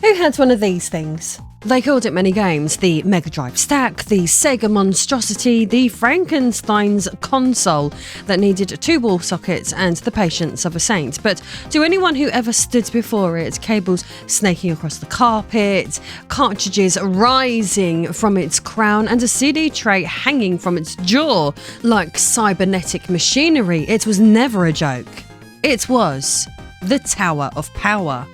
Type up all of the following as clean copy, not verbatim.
Who had one of these things? They called it many games: the Megadrive stack, the Sega monstrosity, the Frankenstein's console that needed 2 wall sockets and the patience of a saint. But to anyone who ever stood before it, cables snaking across the carpet, cartridges rising from its crown, and a CD tray hanging from its jaw like cybernetic machinery, it was never a joke. It was the Tower of Power.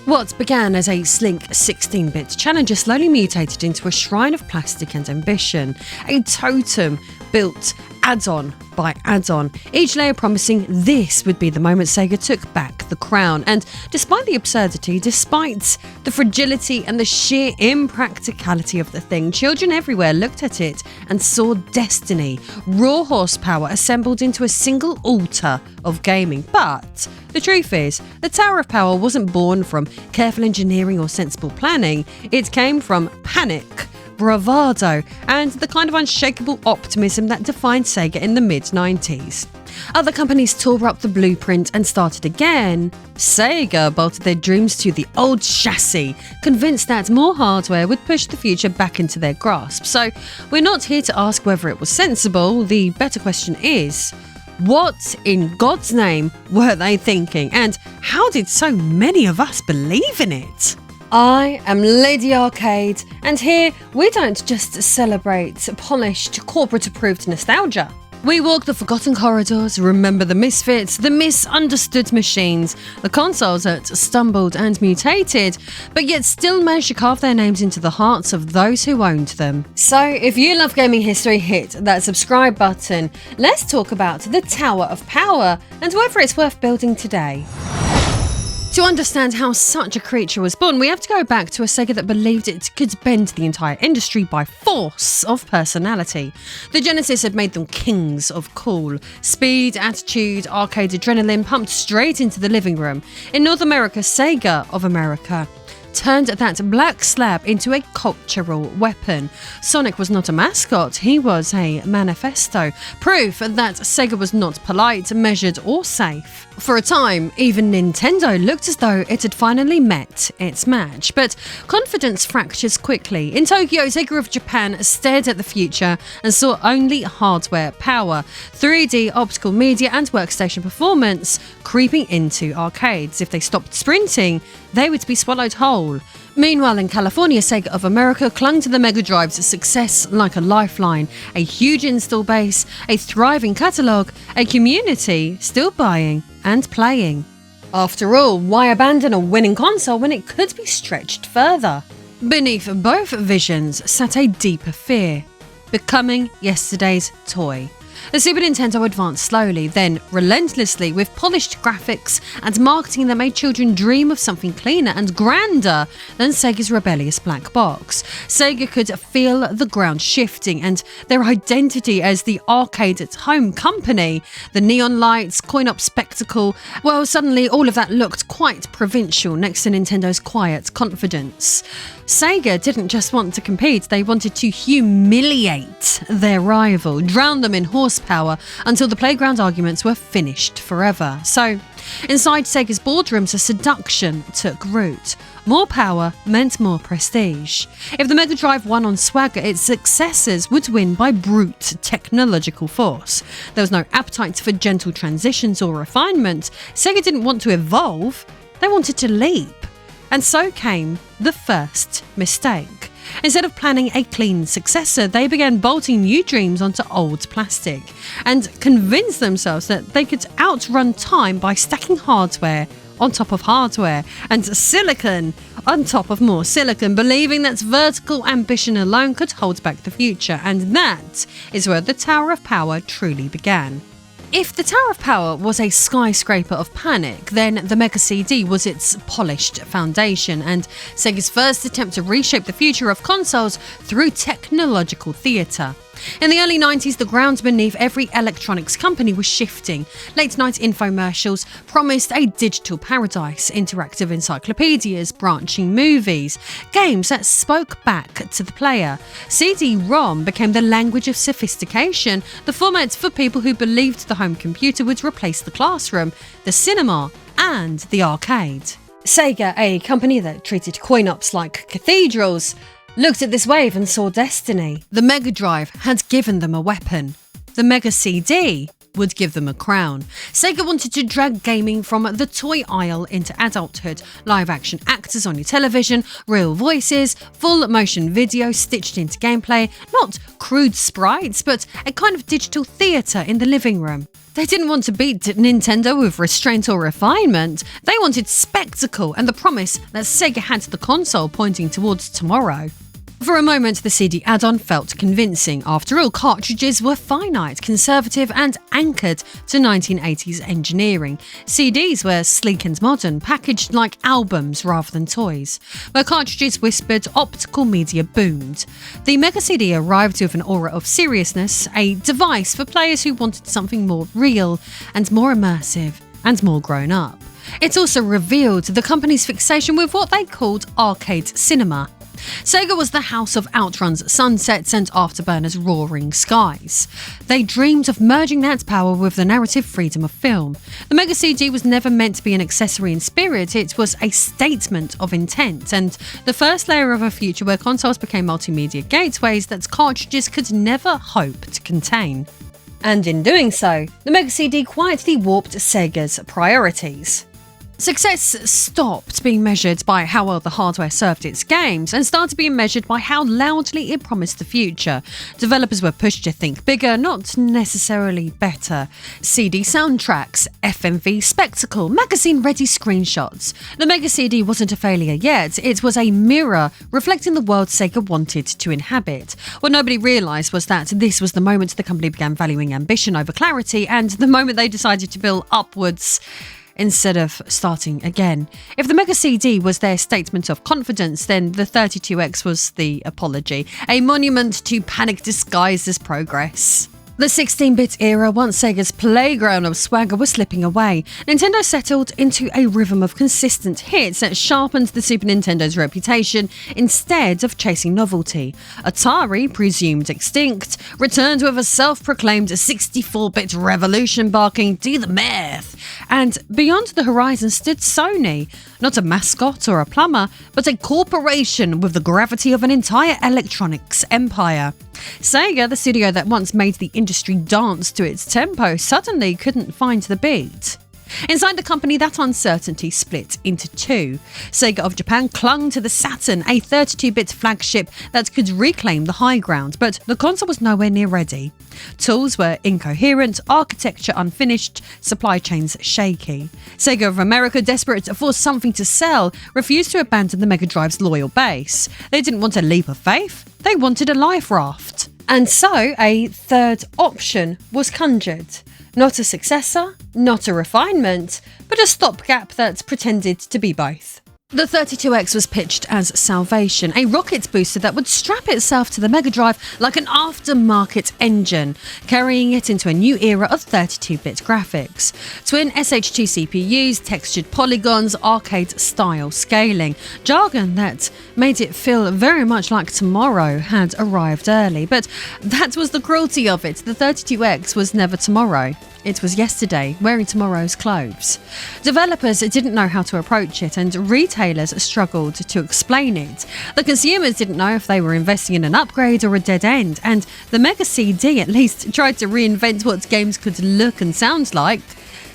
What began as a sleek 16-bit challenger slowly mutated into a shrine of plastic and ambition, a totem built add-on by add-on, each layer promising this would be the moment Sega took back the crown. And despite the absurdity, despite the fragility and the sheer impracticality of the thing, children everywhere looked at it and saw destiny, raw horsepower assembled into a single altar of gaming. But the truth is, the Tower of Power wasn't born from careful engineering or sensible planning. It came from panic, bravado, and the kind of unshakable optimism that defined Sega in the mid-90s. Other companies tore up the blueprint and started again. Sega bolted their dreams to the old chassis, convinced that more hardware would push the future back into their grasp. So we're not here to ask whether it was sensible. The better question is, what in God's name were they thinking, and how did so many of us believe in it? I am Lady Arcade, and here we don't just celebrate polished, corporate-approved nostalgia. We walk the forgotten corridors, remember the misfits, the misunderstood machines, the consoles that stumbled and mutated, but yet still managed to carve their names into the hearts of those who owned them. So if you love gaming history, hit that subscribe button. Let's talk about the Tower of Power and whether it's worth building today. To understand how such a creature was born, we have to go back to a Sega that believed it could bend the entire industry by force of personality. The Genesis had made them kings of cool. Speed, attitude, arcade adrenaline pumped straight into the living room. In North America, Sega of America turned that black slab into a cultural weapon. Sonic was not a mascot, he was a manifesto, proof that Sega was not polite, measured or safe. For a time, even Nintendo looked as though it had finally met its match, but confidence fractures quickly. In Tokyo, Sega of Japan stared at the future and saw only hardware power, 3D optical media and workstation performance creeping into arcades. If they stopped sprinting, they would be swallowed whole. Meanwhile, in California, Sega of America clung to the Megadrive's success like a lifeline. A huge install base, a thriving catalogue, a community still buying and playing. After all, why abandon a winning console when it could be stretched further? Beneath both visions sat a deeper fear: becoming yesterday's toy. The Super Nintendo advanced slowly, then relentlessly, with polished graphics and marketing that made children dream of something cleaner and grander than Sega's rebellious black box. Sega could feel the ground shifting, and their identity as the arcade-at-home company, the neon lights, coin-op spectacle, well, suddenly all of that looked quite provincial next to Nintendo's quiet confidence. Sega didn't just want to compete, they wanted to humiliate their rival, drown them in horsepower until the playground arguments were finished forever. So, inside Sega's boardrooms, a seduction took root. More power meant more prestige. If the Mega Drive won on swagger, its successors would win by brute technological force. There was no appetite for gentle transitions or refinement. Sega didn't want to evolve, they wanted to leap. And so came the first mistake. Instead of planning a clean successor, they began bolting new dreams onto old plastic and convinced themselves that they could outrun time by stacking hardware on top of hardware and silicon on top of more silicon, believing that vertical ambition alone could hold back the future. And that is where the Tower of Power truly began. If the Tower of Power was a skyscraper of panic, then the Mega CD was its polished foundation and Sega's first attempt to reshape the future of consoles through technological theatre. In the early 90s, the ground beneath every electronics company was shifting. Late-night infomercials promised a digital paradise, interactive encyclopedias, branching movies, games that spoke back to the player. CD-ROM became the language of sophistication, the format for people who believed the home computer would replace the classroom, the cinema, and the arcade. Sega, a company that treated coin-ops like cathedrals, looked at this wave and saw destiny. The Megadrive had given them a weapon. The Mega CD would give them a crown. Sega wanted to drag gaming from the toy aisle into adulthood. Live-action actors on your television, real voices, full motion video stitched into gameplay, not crude sprites, but a kind of digital theatre in the living room. They didn't want to beat Nintendo with restraint or refinement. They wanted spectacle and the promise that Sega had the console pointing towards tomorrow. For a moment, the CD add-on felt convincing. After all, cartridges were finite, conservative and anchored to 1980s engineering. CDs were sleek and modern, packaged like albums rather than toys. Where cartridges whispered, optical media boomed. The Mega CD arrived with an aura of seriousness, a device for players who wanted something more real and more immersive and more grown up. It also revealed the company's fixation with what they called arcade cinema. Sega was the house of outruns, sunsets and afterburners' roaring skies. They dreamed of merging that power with the narrative freedom of film. The Mega CD was never meant to be an accessory in spirit, it was a statement of intent, and the first layer of a future where consoles became multimedia gateways that cartridges could never hope to contain. And in doing so, the Mega CD quietly warped Sega's priorities. Success stopped being measured by how well the hardware served its games and started being measured by how loudly it promised the future. Developers were pushed to think bigger, not necessarily better. CD soundtracks, FMV spectacle, magazine-ready screenshots. The Mega CD wasn't a failure yet, it was a mirror reflecting the world Sega wanted to inhabit. What nobody realised was that this was the moment the company began valuing ambition over clarity and the moment they decided to build upwards instead of starting again. If the Mega CD was their statement of confidence, then the 32X was the apology, a monument to panic disguised as progress. The 16-bit era, once Sega's playground of swagger, was slipping away. Nintendo settled into a rhythm of consistent hits that sharpened the Super Nintendo's reputation instead of chasing novelty. Atari, presumed extinct, returned with a self-proclaimed 64-bit revolution barking, "Do the math!" And beyond the horizon stood Sony, not a mascot or a plumber, but a corporation with the gravity of an entire electronics empire. Sega, the studio that once made the industry dance to its tempo, suddenly couldn't find the beat. Inside the company, that uncertainty split into two. Sega of Japan clung to the Saturn, a 32-bit flagship that could reclaim the high ground, but the console was nowhere near ready. Tools were incoherent, architecture unfinished, supply chains shaky. Sega of America, desperate for something to sell, refused to abandon the Mega Drive's loyal base. They didn't want a leap of faith, they wanted a life raft. And so a third option was conjured. Not a successor, not a refinement, but a stopgap that pretended to be both. The 32X was pitched as salvation, a rocket booster that would strap itself to the Mega Drive like an aftermarket engine, carrying it into a new era of 32-bit graphics. Twin SH2 CPUs, textured polygons, arcade-style scaling, jargon that made it feel very much like tomorrow had arrived early. But that was the cruelty of it. The 32X was never tomorrow. It was yesterday, wearing tomorrow's clothes. Developers didn't know how to approach it, and retailers struggled to explain it. The consumers didn't know if they were investing in an upgrade or a dead end, and the Mega CD at least tried to reinvent what games could look and sound like.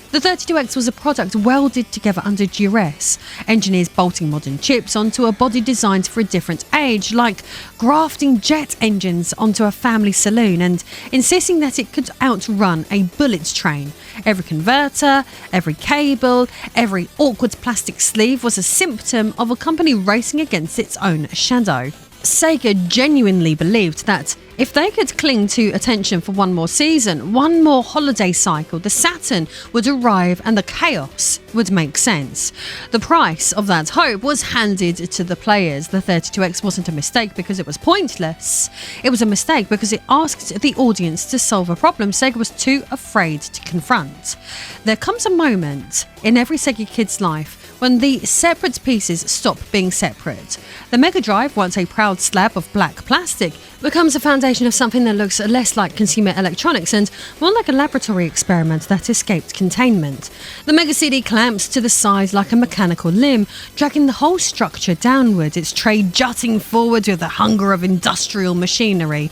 The 32X was a product welded together under duress, engineers bolting modern chips onto a body designed for a different age, like grafting jet engines onto a family saloon and insisting that it could outrun a bullet train. Every converter, every cable, every awkward plastic sleeve was a symptom of a company racing against its own shadow. Sega genuinely believed that if they could cling to attention for one more season, one more holiday cycle, the Saturn would arrive and the chaos would make sense. The price of that hope was handed to the players. The 32X wasn't a mistake because it was pointless. It was a mistake because it asked the audience to solve a problem Sega was too afraid to confront. There comes a moment in every Sega kid's life when the separate pieces stop being separate. The Mega Drive, once a proud slab of black plastic, becomes a foundation foundation of something that looks less like consumer electronics and more like a laboratory experiment that escaped containment. The Mega CD clamps to the side like a mechanical limb, dragging the whole structure downward, its tray jutting forward with the hunger of industrial machinery.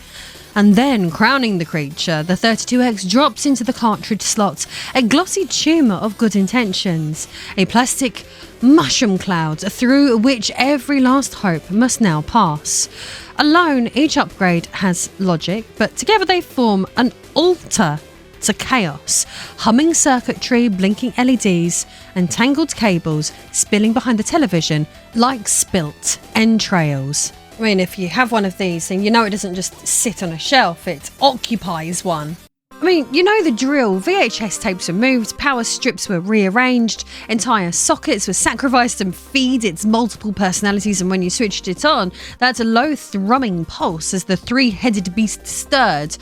And then, crowning the creature, the 32X drops into the cartridge slot, a glossy tumour of good intentions, a plastic mushroom cloud through which every last hope must now pass. Alone, each upgrade has logic, but together they form an altar to chaos. Humming circuitry, blinking LEDs, and tangled cables spilling behind the television like spilt entrails. I mean, if you have one of these, then you know it doesn't just sit on a shelf, it occupies one. I mean, you know the drill. VHS tapes were moved, power strips were rearranged, entire sockets were sacrificed and feed its multiple personalities, and when you switched it on, that's a low thrumming pulse as the three-headed beast stirred.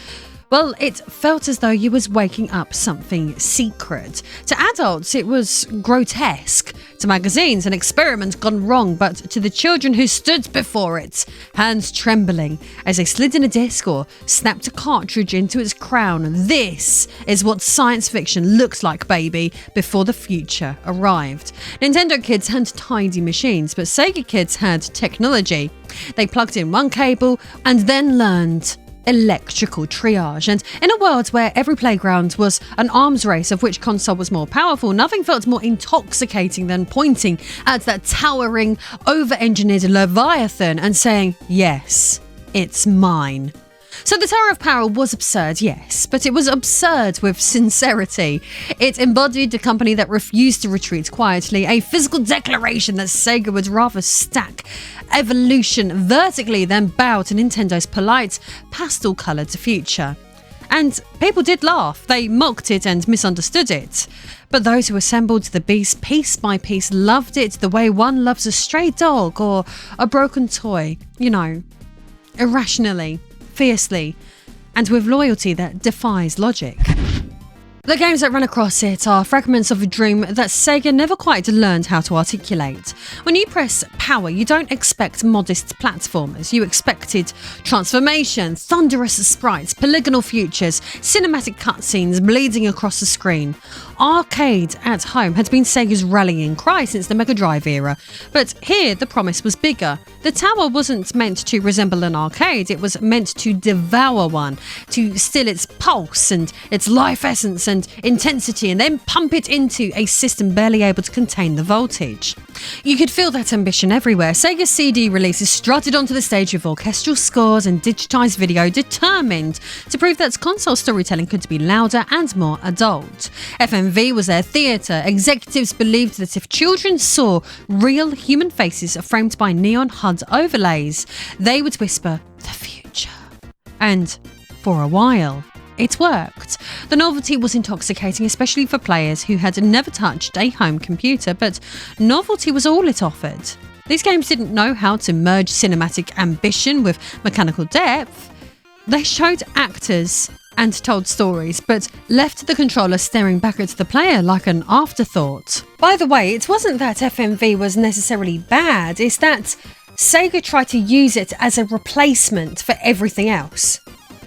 Well, it felt as though you was waking up something secret. To adults, it was grotesque. To magazines, an experiment gone wrong, but to the children who stood before it, hands trembling as they slid in a disc or snapped a cartridge into its crown. This is what science fiction looks like, baby, before the future arrived. Nintendo kids had tidy machines, but Sega kids had technology. They plugged in one cable and then learned electrical triage, and in a world where every playground was an arms race of which console was more powerful, nothing felt more intoxicating than pointing at that towering, over-engineered Leviathan and saying, yes, it's mine. So the Tower of Power was absurd, yes, but it was absurd with sincerity. It embodied a company that refused to retreat quietly, a physical declaration that Sega would rather stack evolution vertically than bow to Nintendo's polite, pastel-coloured future. And people did laugh, they mocked it and misunderstood it. But those who assembled the beast piece by piece loved it the way one loves a stray dog or a broken toy, you know, irrationally, fiercely, and with loyalty that defies logic. The games that run across it are fragments of a dream that Sega never quite learned how to articulate. When you press power, you don't expect modest platformers. You expected transformation, thunderous sprites, polygonal futures, cinematic cutscenes bleeding across the screen. Arcade at home had been Sega's rallying cry since the Megadrive era, but here the promise was bigger. The tower wasn't meant to resemble an arcade, it was meant to devour one, to still its pulse and its life essence and intensity, and then pump it into a system barely able to contain the voltage. You could feel that ambition everywhere. Sega CD releases strutted onto the stage with orchestral scores and digitised video, determined to prove that console storytelling could be louder and more adult. FMV was their theatre. Executives believed that if children saw real human faces framed by neon HUD overlays, they would whisper, "The future." And for a while, it worked. The novelty was intoxicating, especially for players who had never touched a home computer, but novelty was all it offered. These games didn't know how to merge cinematic ambition with mechanical depth. They showed actors and told stories, but left the controller staring back at the player like an afterthought. By the way, it wasn't that FMV was necessarily bad, it's that Sega tried to use it as a replacement for everything else.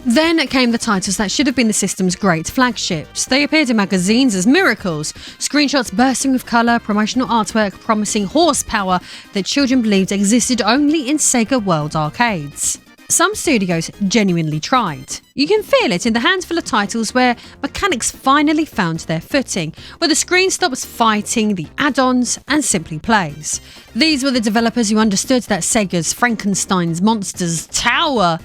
Then came the titles that should have been the system's great flagships. They appeared in magazines as miracles, screenshots bursting with colour, promotional artwork promising horsepower that children believed existed only in Sega World arcades. Some studios genuinely tried. You can feel it in the handful of titles where mechanics finally found their footing, where the screen stops fighting the add-ons and simply plays. These were the developers who understood that Sega's Frankenstein's Monsters Tower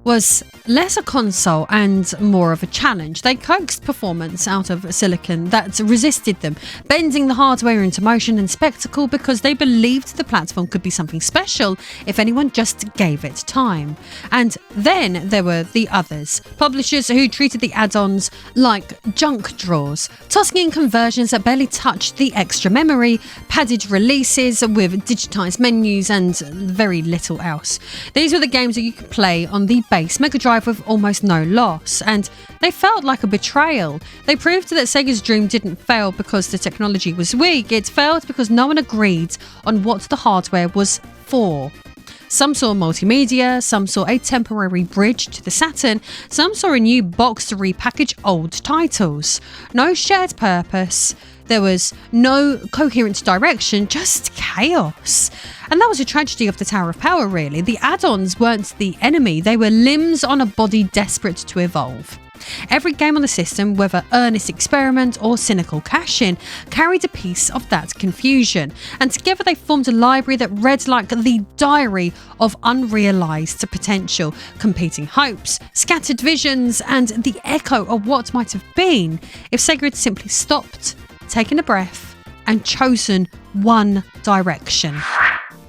was less a console and more of a challenge. They coaxed performance out of silicon that resisted them, bending the hardware into motion and spectacle because they believed the platform could be something special if anyone just gave it time. And then there were the others, publishers who treated the add-ons like junk drawers, tossing in conversions that barely touched the extra memory, padded releases with digitized menus and very little else. These were the games that you could play on the base Megadrive with almost no loss, and they felt like a betrayal. They proved that Sega's dream didn't fail because the technology was weak, it failed because no one agreed on what the hardware was for. Some saw multimedia, some saw a temporary bridge to the Saturn, some saw a new box to repackage old titles. No shared purpose. There was no coherent direction, just chaos. And that was a tragedy of the Tower of Power, really. The add-ons weren't the enemy, they were limbs on a body desperate to evolve. Every game on the system, whether earnest experiment or cynical cash-in, carried a piece of that confusion, and together they formed a library that read like the diary of unrealised potential, competing hopes, scattered visions, and the echo of what might have been if Sega had simply stopped, taken a breath, and chosen one direction.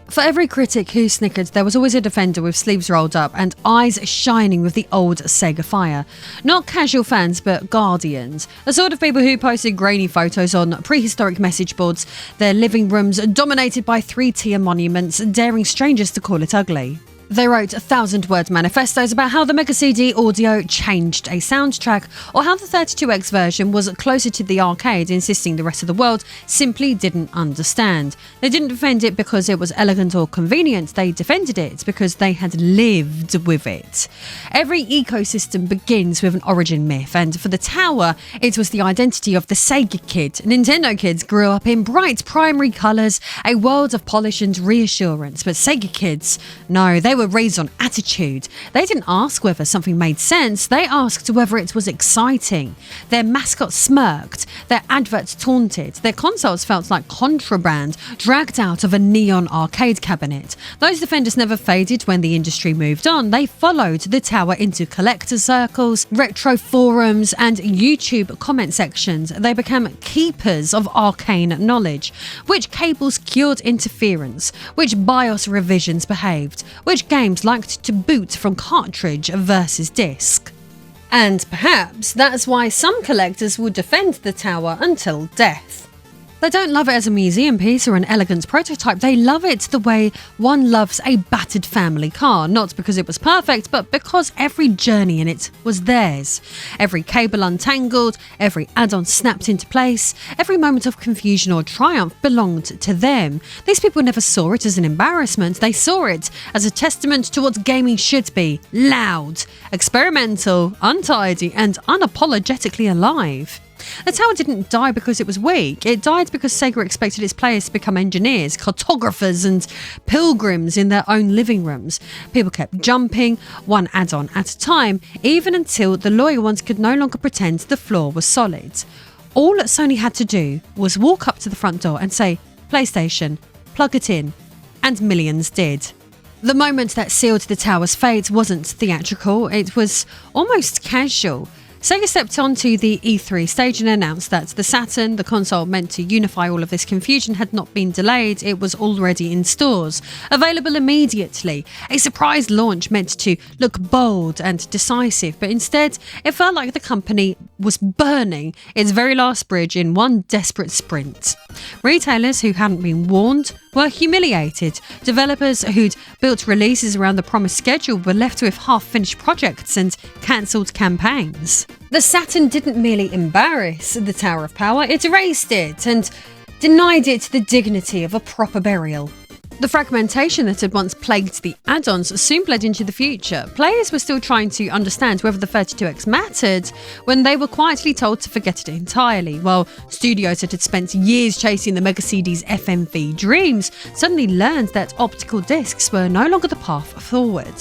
For every critic who snickered, there was always a defender with sleeves rolled up and eyes shining with the old Sega fire. Not casual fans, but guardians. The sort of people who posted grainy photos on prehistoric message boards, their living rooms dominated by three-tier monuments, daring strangers to call it ugly. They wrote 1,000-word manifestos about how the Mega CD audio changed a soundtrack, or how the 32X version was closer to the arcade, insisting the rest of the world simply didn't understand. They didn't defend it because it was elegant or convenient, they defended it because they had lived with it. Every ecosystem begins with an origin myth, and for the Tower, it was the identity of the Sega kid. Nintendo kids grew up in bright primary colours, a world of polish and reassurance, but Sega kids, no, they were raised on attitude. They didn't ask whether something made sense, they asked whether it was exciting. Their mascots smirked, their adverts taunted, their consoles felt like contraband dragged out of a neon arcade cabinet. Those defenders never faded when the industry moved on. They followed the Tower into collector circles, retro forums, and YouTube comment sections. They became keepers of arcane knowledge. Which cables cured interference? Which BIOS revisions behaved? Which games liked to boot from cartridge versus disc? And perhaps that's why some collectors will defend the Tower until death. They don't love it as a museum piece or an elegant prototype, they love it the way one loves a battered family car, not because it was perfect, but because every journey in it was theirs. Every cable untangled, every add-on snapped into place, every moment of confusion or triumph belonged to them. These people never saw it as an embarrassment, they saw it as a testament to what gaming should be: loud, experimental, untidy, and unapologetically alive. The Tower didn't die because it was weak, it died because Sega expected its players to become engineers, cartographers and pilgrims in their own living rooms. People kept jumping, one add-on at a time, even until the loyal ones could no longer pretend the floor was solid. All Sony had to do was walk up to the front door and say, PlayStation, plug it in, and millions did. The moment that sealed the Tower's fate wasn't theatrical, it was almost casual. Sega stepped onto the E3 stage and announced that the Saturn, the console meant to unify all of this confusion, had not been delayed. It was already in stores, available immediately. A surprise launch meant to look bold and decisive, but instead it felt like the company was burning its very last bridge in one desperate sprint. Retailers who hadn't been warned were humiliated. Developers who'd built releases around the promised schedule were left with half-finished projects and cancelled campaigns. The Saturn didn't merely embarrass the Tower of Power, it erased it and denied it the dignity of a proper burial. The fragmentation that had once plagued the add-ons soon bled into the future. Players were still trying to understand whether the 32X mattered when they were quietly told to forget it entirely, while studios that had spent years chasing the Mega CD's FMV dreams suddenly learned that optical discs were no longer the path forward.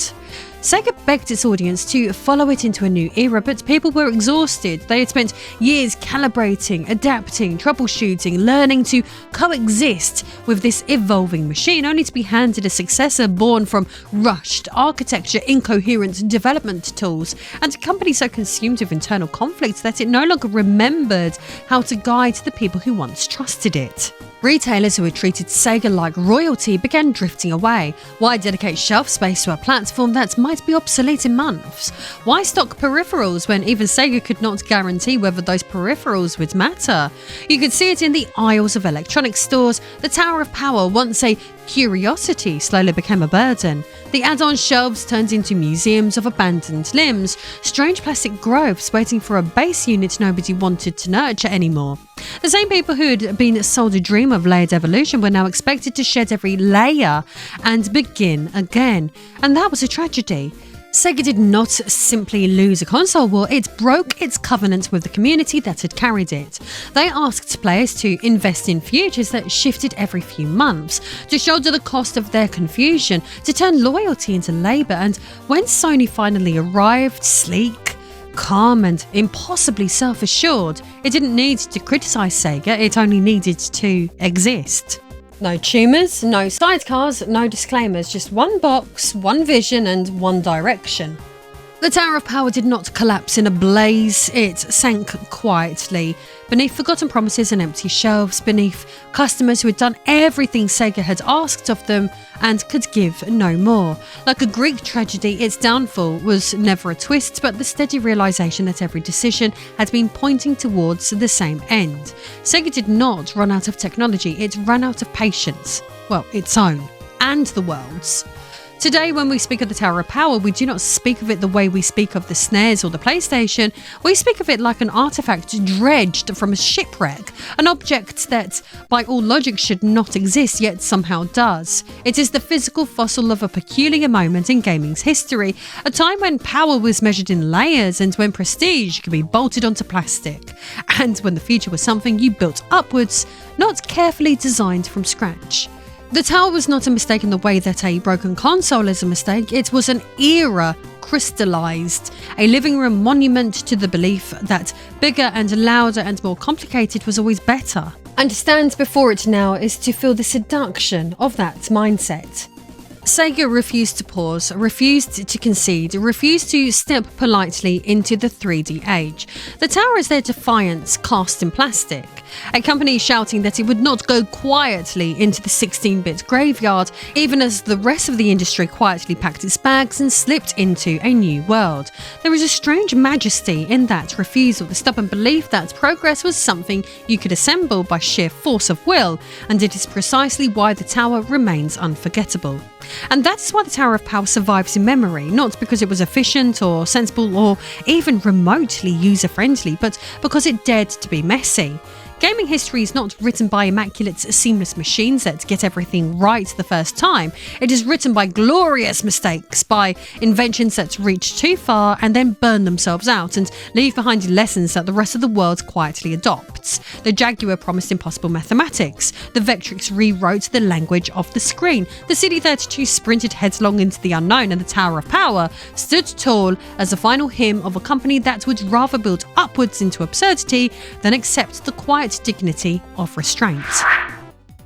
Sega begged its audience to follow it into a new era, but people were exhausted. They had spent years calibrating, adapting, troubleshooting, learning to coexist with this evolving machine, only to be handed a successor born from rushed architecture, incoherent development tools, and a company so consumed with internal conflict that it no longer remembered how to guide the people who once trusted it. Retailers who had treated Sega like royalty began drifting away. Why dedicate shelf space to a platform that might be obsolete in months? Why stock peripherals when even Sega could not guarantee whether those peripherals would matter? You could see it in the aisles of electronics stores. The Tower of Power, once a Curiosity slowly became a burden. The add-on shelves turned into museums of abandoned limbs, strange plastic growths waiting for a base unit nobody wanted to nurture anymore. The same people who had been sold a dream of layered evolution were now expected to shed every layer and begin again. And that was a tragedy. Sega did not simply lose a console war, it broke its covenant with the community that had carried it. They asked players to invest in futures that shifted every few months, to shoulder the cost of their confusion, to turn loyalty into labour, and when Sony finally arrived, sleek, calm and impossibly self-assured, it didn't need to criticise Sega, it only needed to exist. No tumours, no sidecars, no disclaimers, just one box, one vision and one direction. The Tower of Power did not collapse in a blaze, it sank quietly, beneath forgotten promises and empty shelves, beneath customers who had done everything Sega had asked of them and could give no more. Like a Greek tragedy, its downfall was never a twist, but the steady realisation that every decision had been pointing towards the same end. Sega did not run out of technology, it ran out of patience. Well, its own, and the world's. Today, when we speak of the Tower of Power, we do not speak of it the way we speak of the SNES or the PlayStation. We speak of it like an artifact dredged from a shipwreck, an object that, by all logic, should not exist, yet somehow does. It is the physical fossil of a peculiar moment in gaming's history, a time when power was measured in layers and when prestige could be bolted onto plastic, and when the future was something you built upwards, not carefully designed from scratch. The Tower was not a mistake in the way that a broken console is a mistake, it was an era crystallised, a living room monument to the belief that bigger and louder and more complicated was always better. And to stand before it now is to feel the seduction of that mindset. Sega refused to pause, refused to concede, refused to step politely into the 3D age. The Tower is their defiance cast in plastic. A company shouting that it would not go quietly into the 16-bit graveyard, even as the rest of the industry quietly packed its bags and slipped into a new world. There is a strange majesty in that refusal, the stubborn belief that progress was something you could assemble by sheer force of will, and it is precisely why the Tower remains unforgettable. And that's why the Tower of Power survives in memory, not because it was efficient or sensible or even remotely user-friendly, but because it dared to be messy. Gaming history is not written by immaculate, seamless machines that get everything right the first time. It is written by glorious mistakes, by inventions that reach too far and then burn themselves out and leave behind lessons that the rest of the world quietly adopts. The Jaguar promised impossible mathematics. The Vectrix rewrote the language of the screen. The CD32 sprinted headlong into the unknown, and the Tower of Power stood tall as the final hymn of a company that would rather build upwards into absurdity than accept the quiet dignity of restraint.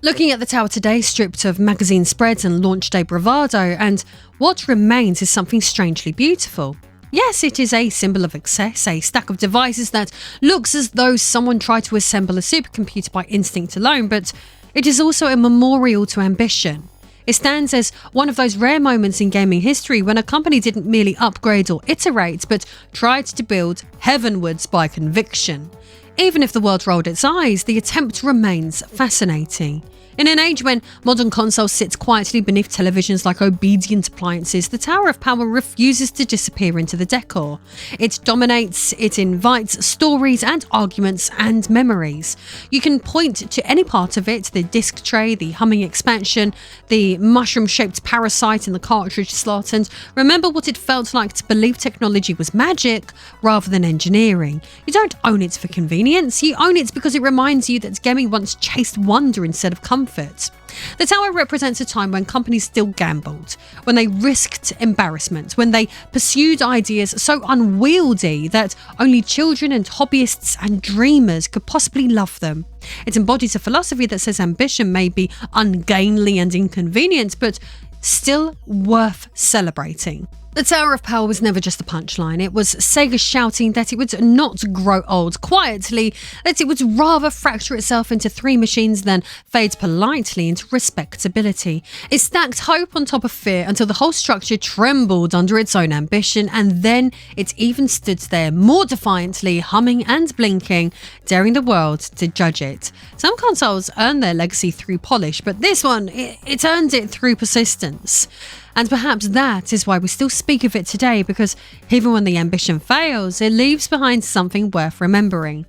Looking at the Tower today, stripped of magazine spreads and launch day bravado, and what remains is something strangely beautiful. Yes, it is a symbol of excess, a stack of devices that looks as though someone tried to assemble a supercomputer by instinct alone, but it is also a memorial to ambition. It stands as one of those rare moments in gaming history when a company didn't merely upgrade or iterate, but tried to build heavenwards by conviction. Even if the world rolled its eyes, the attempt remains fascinating. In an age when modern consoles sit quietly beneath televisions like obedient appliances, the Tower of Power refuses to disappear into the decor. It dominates, it invites stories and arguments and memories. You can point to any part of it, the disc tray, the humming expansion, the mushroom-shaped parasite in the cartridge slot, and remember what it felt like to believe technology was magic rather than engineering. You don't own it for convenience, you own it because it reminds you that gaming once chased wonder instead of comfort. The Tower represents a time when companies still gambled, when they risked embarrassment, when they pursued ideas so unwieldy that only children and hobbyists and dreamers could possibly love them. It embodies a philosophy that says ambition may be ungainly and inconvenient, but still worth celebrating. The Tower of Power was never just a punchline. It was Sega shouting that it would not grow old quietly, that it would rather fracture itself into three machines than fade politely into respectability. It stacked hope on top of fear until the whole structure trembled under its own ambition, and then it even stood there more defiantly, humming and blinking, daring the world to judge it. Some consoles earn their legacy through polish, but this one, it earned it through persistence. And perhaps that is why we still speak of it today, because even when the ambition fails, it leaves behind something worth remembering.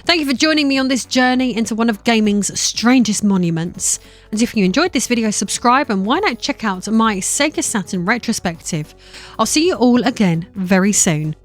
Thank you for joining me on this journey into one of gaming's strangest monuments. And if you enjoyed this video, subscribe, and why not check out my Sega Saturn retrospective. I'll see you all again very soon.